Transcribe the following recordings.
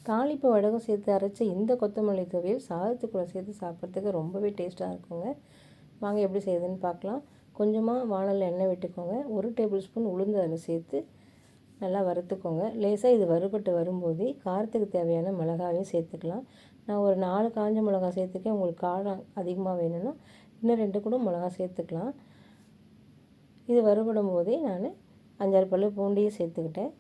தாளிப்பு வடகம் சேர்த்து அரைச்ச இந்த கொத்தமல்லி துவையல் சாதத்துக்குள்ளே சேர்த்து சாப்பிட்றதுக்கு ரொம்பவே டேஸ்ட்டாக இருக்குங்க. வாங்க எப்படி செய்யுதுன்னு பார்க்கலாம். கொஞ்சமாக வானலில் எண்ணெய் விட்டுக்கோங்க. 1 டேபிள் ஸ்பூன் உளுந்து அதில் சேர்த்து நல்லா வறுத்துக்கோங்க. லேசாக இது வறுபட்டு வரும்போதே காரத்துக்கு தேவையான மிளகாயும் சேர்த்துக்கலாம். நான் ஒரு 4 காஞ்ச மிளகா சேர்த்துக்கேன். உங்களுக்கு காரம் அதிகமாக வேணும்னா இன்னும் 2 கூட மிளகா சேர்த்துக்கலாம். இது வறுபடும் போதே நான் 5-6 பல்லு பூண்டையும் சேர்த்துக்கிட்டேன்.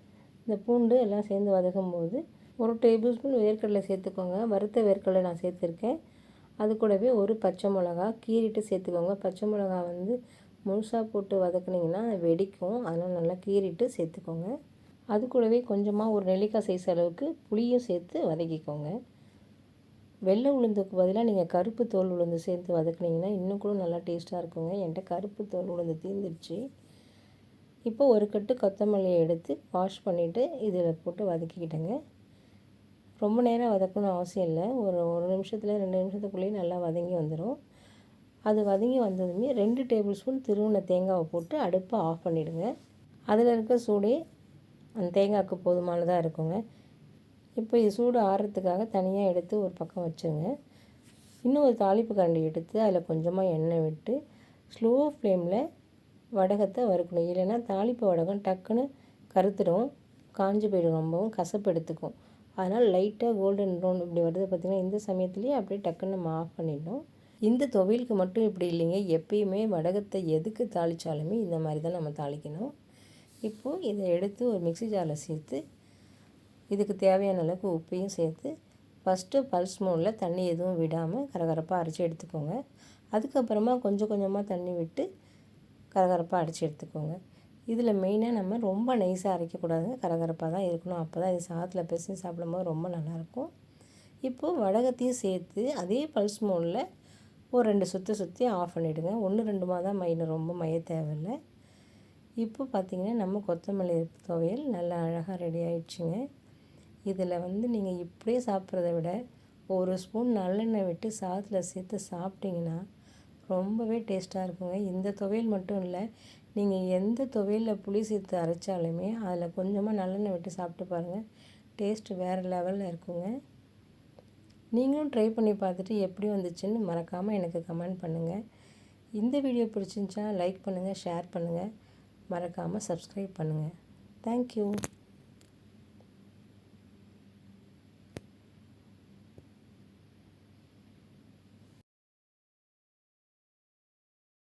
இந்த பூண்டு எல்லாம் சேர்ந்து வதக்கும்போது 1 டேபிள் ஸ்பூன் வேர்க்கடலை சேர்த்துக்கோங்க. வறுத்த வேர்க்கடலை நான் சேர்த்துருக்கேன். அது கூடவே ஒரு பச்சை மிளகா கீறிட்டு சேர்த்துக்கோங்க. பச்சை மிளகா முழுசாக போட்டு வதக்குனிங்கன்னா வெடிக்கும். அதனால் நல்லா கீறிட்டு சேர்த்துக்கோங்க. அது கூடவே கொஞ்சமாக ஒரு நெல்லிக்காய் சைஸ் அளவுக்கு புளியும் சேர்த்து வதக்கிக்கோங்க. வெள்ளை உளுந்துக்கு பதிலாக நீங்கள் கருப்பு தோல் உளுந்து சேர்த்து வதக்குனிங்கன்னா இன்னும் கூட நல்லா டேஸ்ட்டாக இருக்குங்க. என்கிட்ட கருப்பு தோல் உளுந்து தீர்ந்துடுச்சு. இப்போ ஒரு கட்டு கொத்தமல்லியை எடுத்து வாஷ் பண்ணிவிட்டு இதில் போட்டு வதக்கிக்கிட்டேங்க. ரொம்ப நேரம் வதக்கணும்னு அவசியம் இல்லை. ஒரு நிமிஷத்தில் 2 நிமிஷத்துக்குள்ளேயே நல்லா வதங்கி வந்துடும். அது வதங்கி வந்ததுமே 2 டேபிள் ஸ்பூன் திருவின தேங்காவை போட்டு அடுப்பை ஆஃப் பண்ணிவிடுங்க. அதில் இருக்க சூடே அந்த தேங்காய்க்கு போதுமானதாக இருக்குங்க. இப்போ இது சூடு ஆறுறதுக்காக தனியாக எடுத்து ஒரு பக்கம் வச்சுருங்க. இன்னும் ஒரு தாளிப்பு கரண்டி எடுத்து அதில் கொஞ்சமாக எண்ணெய் விட்டு ஸ்லோ ஃப்ளேமில் வடகத்தை வறுக்கணும். இல்லைன்னா தாளிப்பு வடகம் டக்குன்னு கருத்துடும், காஞ்சி போயிடும், ரொம்பவும் கசப்பு எடுத்துக்கும். அதனால் லைட்டாக கோல்டன் ப்ரௌன் இப்படி வருது பார்த்திங்கன்னா, இந்த சமயத்துலேயே அப்படியே டக்குன்னு நம்ம ஆஃப் பண்ணிடணும். இந்த துவையலுக்கு மட்டும் இப்படி இல்லைங்க, எப்பயுமே வடகத்தை எதுக்கு தாளித்தாலுமே இந்த மாதிரி தான் நம்ம தாளிக்கணும். இப்போது இதை எடுத்து ஒரு மிக்ஸி ஜாரில் சேர்த்து இதுக்கு தேவையான அளவுக்கு உப்பையும் சேர்த்து ஃபஸ்ட்டு பல்ஸ் மோடில் தண்ணி எதுவும் விடாமல் கரகரப்பாக அரைச்சி எடுத்துக்கோங்க. அதுக்கப்புறமா கொஞ்சம் கொஞ்சமாக தண்ணி விட்டு கரகரப்பாக அரைச்சி எடுத்துக்கோங்க. இதில் மெயினாக நம்ம ரொம்ப நைஸாக அரைக்கக்கூடாதுங்க, கரகரப்பாக தான் இருக்கணும். அப்போ தான் இது சாதத்தில் பிசைஞ்சு சாப்பிடும்போது ரொம்ப நல்லாயிருக்கும். இப்போது வடகத்தையும் சேர்த்து அதே பல்ஸ் மோடில் ஒரு 2 சுற்றி ஆஃப் பண்ணிவிடுங்க. 1-2 தான் மையம், ரொம்ப மைய தேவையில்லை. இப்போ பார்த்திங்கன்னா நம்ம கொத்தமல்லி துவையல் நல்லா அழகாக ரெடி ஆகிடுச்சுங்க. இதில் நீங்கள் இப்படியே சாப்பிட்றத விட ஒரு ஸ்பூன் நல்லெண்ணெய் விட்டு சாதத்தில் சேர்த்து சாப்பிட்டிங்கன்னா ரொம்பவே டேஸ்ட்டாக இருக்குங்க. இந்த துவையல் மட்டும் இல்லை, நீங்கள் எந்த துவையலில் புளி சேர்த்து அரைச்சாலுமே அதில் கொஞ்சமாக நல்லெண்ணெய் விட்டு சாப்பிட்டு பாருங்கள், டேஸ்ட்டு வேறு லெவலில் இருக்குங்க. நீங்களும் ட்ரை பண்ணி பார்த்துட்டு எப்படி வந்துச்சுன்னு மறக்காமல் எனக்கு கமெண்ட் பண்ணுங்கள். இந்த வீடியோ பிடிச்சிருந்துச்சா லைக் பண்ணுங்கள், ஷேர் பண்ணுங்கள், மறக்காமல் சப்ஸ்கிரைப் பண்ணுங்கள். தேங்க்யூ.